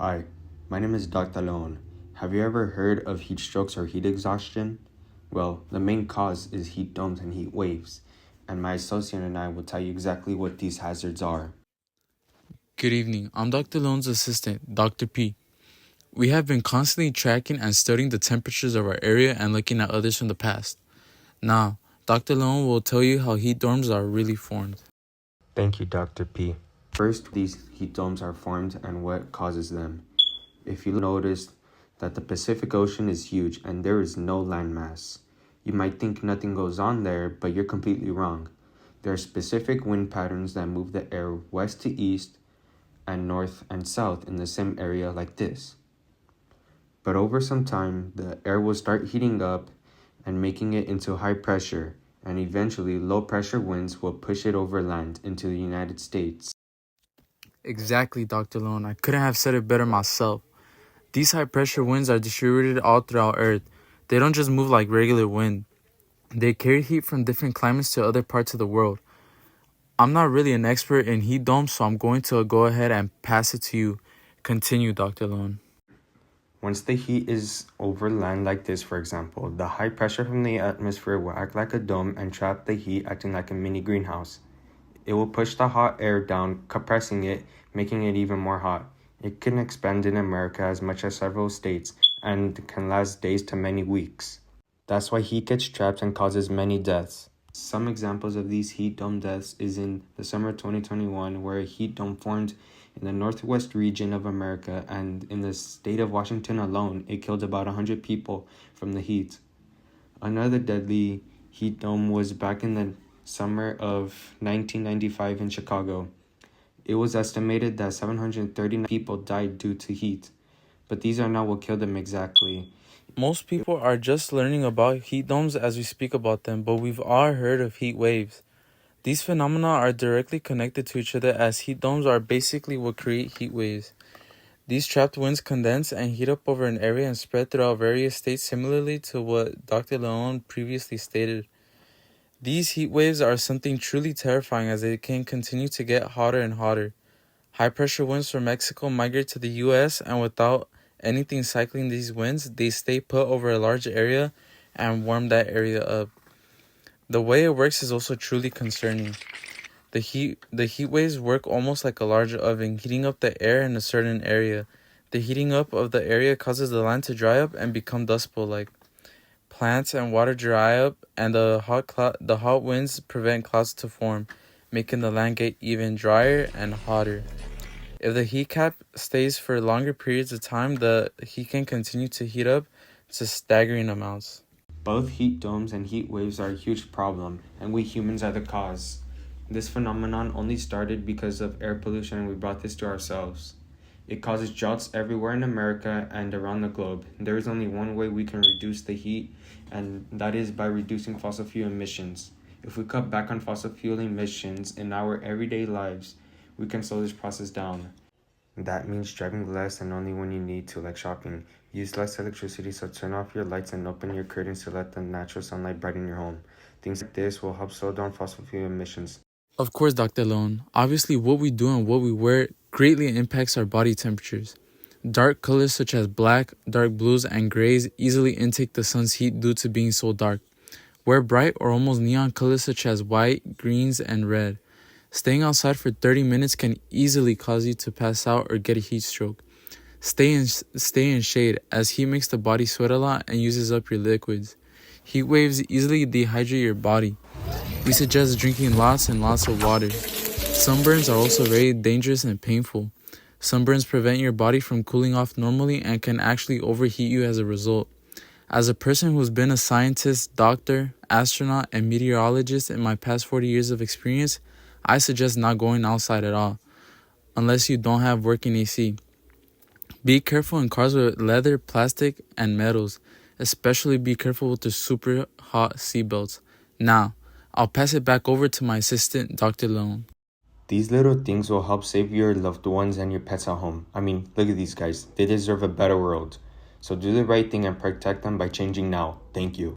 Hi, my name is Dr. Leon. Have you ever heard of heat strokes or heat exhaustion? Well, the main cause is heat domes and heat waves, and my associate and I will tell you exactly what these hazards are. Good evening. I'm Dr. Leon's assistant, Dr. P. We have been constantly tracking and studying the temperatures of our area and looking at others from the past. Now, Dr. Leon will tell you how heat domes are really formed. Thank you, Dr. P. First, these heat domes are formed and what causes them. If you notice that the Pacific Ocean is huge and there is no landmass, you might think nothing goes on there, but you're completely wrong. There are specific wind patterns that move the air west to east and north and south in the same area like this. But over some time, the air will start heating up and making it into high pressure, and eventually low pressure winds will push it over land into the United States. Exactly, Dr. Leon. I couldn't have said it better myself. These high pressure winds are distributed all throughout Earth. They don't just move like regular wind. They carry heat from different climates to other parts of the world. I'm not really an expert in heat domes, so I'm going to go ahead and pass it to you. Continue, Dr. Leon. Once the heat is over land like this, for example, the high pressure from the atmosphere will act like a dome and trap the heat, acting like a mini greenhouse. It will push the hot air down, compressing it, making it even more hot. It can expand in America as much as several states and can last days to many weeks. That's why heat gets trapped and causes many deaths. Some examples of these heat dome deaths is in the summer 2021, where a heat dome formed in the northwest region of America, and in the state of Washington alone, it killed about 100 people from the heat. Another deadly heat dome was back in the summer of 1995 in Chicago. It was estimated that 739 people died due to heat, but these are not what killed them exactly. Most people are just learning about heat domes as we speak about them, but we've all heard of heat waves. These phenomena are directly connected to each other, as heat domes are basically what create heat waves. These trapped winds condense and heat up over an area and spread throughout various states, similarly to what Dr. Leon previously stated. These heat waves are something truly terrifying, as they can continue to get hotter and hotter. High pressure winds from Mexico migrate to the US, and without anything cycling these winds, they stay put over a large area and warm that area up. The way it works is also truly concerning. The heat waves work almost like a large oven, heating up the air in a certain area. The heating up of the area causes the land to dry up and become dust bowl-like. Plants and water dry up, and the hot winds prevent clouds to form, making the land get even drier and hotter. If the heat cap stays for longer periods of time, the heat can continue to heat up to staggering amounts. Both heat domes and heat waves are a huge problem, and we humans are the cause. This phenomenon only started because of air pollution, and we brought this to ourselves. It causes droughts everywhere in America and around the globe. There is only one way we can reduce the heat, and that is by reducing fossil fuel emissions. If we cut back on fossil fuel emissions in our everyday lives, we can slow this process down. That means driving less and only when you need to, like shopping. Use less electricity, so turn off your lights and open your curtains to let the natural sunlight brighten your home. Things like this will help slow down fossil fuel emissions. Of course, Dr. Leon. Obviously, what we do and what we wear greatly impacts our body temperatures. Dark colors such as black, dark blues, and grays easily intake the sun's heat due to being so dark. Wear bright or almost neon colors such as white, greens, and red. Staying outside for 30 minutes can easily cause you to pass out or get a heat stroke. Stay in shade, as heat makes the body sweat a lot and uses up your liquids. Heat waves easily dehydrate your body. We suggest drinking lots and lots of water. Sunburns are also very dangerous and painful. Sunburns prevent your body from cooling off normally and can actually overheat you as a result. As a person who's been a scientist, doctor, astronaut, and meteorologist in my past 40 years of experience, I suggest not going outside at all, unless you don't have working AC. Be careful in cars with leather, plastic, and metals. Especially be careful with the super hot seatbelts. Now, I'll pass it back over to my assistant, Dr. Leon. These little things will help save your loved ones and your pets at home. I mean, look at these guys. They deserve a better world. So do the right thing and protect them by changing now. Thank you.